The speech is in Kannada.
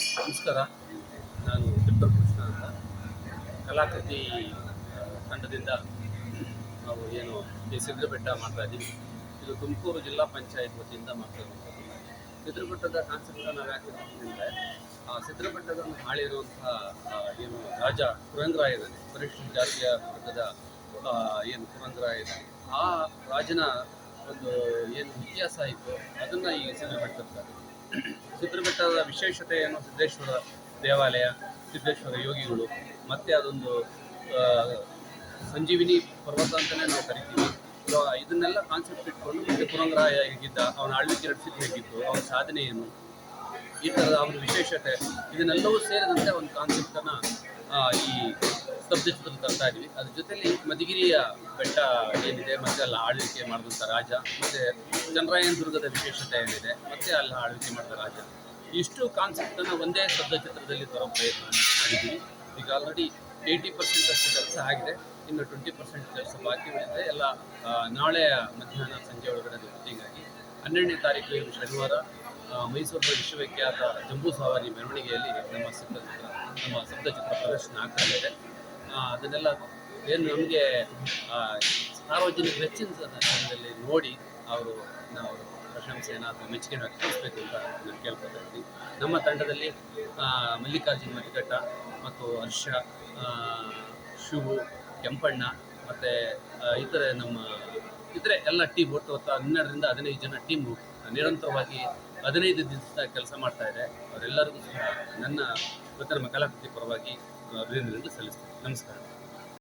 ನಮಸ್ಕಾರ. ನಾನು ಡಿಪ್ಪರ್ ಕೃಷ್ಣ ಅಂತ ಕಲಾಕೃತಿ ತಂಡದಿಂದ ನಾವು ಏನು ಈ ಸಿದ್ರಬೆಟ್ಟ ಮಾಡ್ತಾ ಇದ್ದೀವಿ. ಇದು ತುಮಕೂರು ಜಿಲ್ಲಾ ಪಂಚಾಯತ್ ವತಿಯಿಂದ ಮಾಡ್ತಾ ಇರುವಂಥದ್ದು. ಸಿದ್ರಬೆಟ್ಟದ ಕಾನ್ಸೆಪ್ಟ್ ನಾವು ಯಾಕೆ ಅಂದರೆ ಸಿದ್ರಬೆಟ್ಟದಲ್ಲಿ ಆಳಿರುವಂಥ ಏನು ರಾಜ ಪುರಂದರಾಯ ಇದ್ದಾನೆ, ಪರಿಶಿಷ್ಟ ಜಾತಿಯ ವರ್ಗದ ಏನು ಪುರಂದರಾಯ ಇದ್ದಾನೆ, ಆ ರಾಜನ ಒಂದು ಏನು ಇತಿಹಾಸ ಇತ್ತು ಅದನ್ನು ಈ ಸಿದ್ರಬೆಟ್ಟದಲ್ಲಿ ಸಿದ್ರಬೆಟ್ಟದ ವಿಶೇಷತೆ ಏನು, ಸಿದ್ದೇಶ್ವರ ದೇವಾಲಯ, ಸಿದ್ದೇಶ್ವರ ಯೋಗಿಗಳು, ಮತ್ತು ಅದೊಂದು ಸಂಜೀವಿನಿ ಪರ್ವತ ಅಂತಲೇ ನಾವು ಕರಿತೀವಿ. ಸೊ ಇದನ್ನೆಲ್ಲ ಕಾನ್ಸೆಪ್ಟ್ ಇಟ್ಕೊಂಡು ಮತ್ತೆ ಪುರಂದರಾಯ ಹೇಗಿದ್ದ, ಅವನ ಆಳ್ವಿಕೆ ನಡೆಸಿದ್ದು ಹೇಗಿತ್ತು, ಅವನ ಸಾಧನೆ ಏನು, ಈ ಥರದ ಅವನ ವಿಶೇಷತೆ, ಇದನ್ನೆಲ್ಲವೂ ಸೇರಿದಂತೆ ಒಂದು ಕಾನ್ಸೆಪ್ಟನ್ನು ಈ ಸ್ತಬ್ಧಚಿತ್ರ ತರ್ತಾ ಇದ್ವಿ. ಅದ್ರ ಜೊತೆಲಿ ಮಧುಗಿರಿಯ ಬೆಟ್ಟ ಏನಿದೆ, ಮತ್ತು ಅಲ್ಲಿ ಆಳ್ವಿಕೆ ಮಾಡಿದಂಥ ರಾಜ, ಮತ್ತು ಚನ್ನರಾಯನ ದುರ್ಗದ ವಿಶೇಷತೆ ಏನಿದೆ, ಮತ್ತು ಅಲ್ಲಿ ಆಳ್ವಿಕೆ ಮಾಡಿದ ರಾಜ, ಇಷ್ಟು ಕಾನ್ಸೆಪ್ಟನ್ನು ಒಂದೇ ಸ್ತಬ್ಧಚಿತ್ರದಲ್ಲಿ ತರೋ ಪ್ರಯತ್ನ ಮಾಡಿದ್ದೀವಿ. ಈಗ ಆಲ್ರೆಡಿ 80% ಅಷ್ಟು ಕೆಲಸ ಆಗಿದೆ, ಇನ್ನು 20% ಕೆಲಸ ಬಾಕಿ ಉಳಿದಿದೆ. ಎಲ್ಲ ನಾಳೆ ಮಧ್ಯಾಹ್ನ ಸಂಜೆ ಒಳಗಡೆ ಮೀಟಿಂಗ್ ಆಗಿ 12ನೇ ತಾರೀಕು ಶನಿವಾರ ಮೈಸೂರಿನ ವಿಶ್ವವಿಖ್ಯಾತ ಜಂಬೂ ಸವಾರಿ ಮೆರವಣಿಗೆಯಲ್ಲಿ ನಮ್ಮ ಸ್ತಬ್ಧಚಿತ್ರ ಪ್ರದರ್ಶನ ಆಗ್ತಾ ಇದೆ. ಅದನ್ನೆಲ್ಲ ಏನು ನಮಗೆ ಸಾರ್ವಜನಿಕ ವೆಚ್ಚಿನ ಸಮಯದಲ್ಲಿ ನೋಡಿ ನಾವು ಪ್ರಶಂಸೆಯನ್ನು ಅಥವಾ ಮೆಚ್ಚುಗೆಯನ್ನು ವ್ಯಕ್ತಪಡಿಸಬೇಕು ಅಂತ ನಾನು ಕೇಳ್ಕೊತಾ ಇದ್ದೀನಿ. ನಮ್ಮ ತಂಡದಲ್ಲಿ ಮಲ್ಲಿಕಾರ್ಜುನ ಮತಿಘಟ್ಟ ಮತ್ತು ಹರ್ಷ, ಶಿವು, ಕೆಂಪಣ್ಣ ಮತ್ತು ಇತರೆ ಎಲ್ಲ ಟೀಮ್ ಒಟ್ಟು 12ರಿಂದ 15 ಜನ ಟೀಮು ನಿರಂತರವಾಗಿ 15 ದಿವಸ ಕೆಲಸ ಮಾಡ್ತಾ ಇದೆ. ಅವರೆಲ್ಲರಿಗೂ ಸಹ ನಮ್ಮ ಕಲಾಕೃತಿ ಪರವಾಗಿ ಅಭಿನಂದನೆಯನ್ನು ಸಲ್ಲಿಸ್ತೀನಿ. ನಮಸ್ಕಾರ.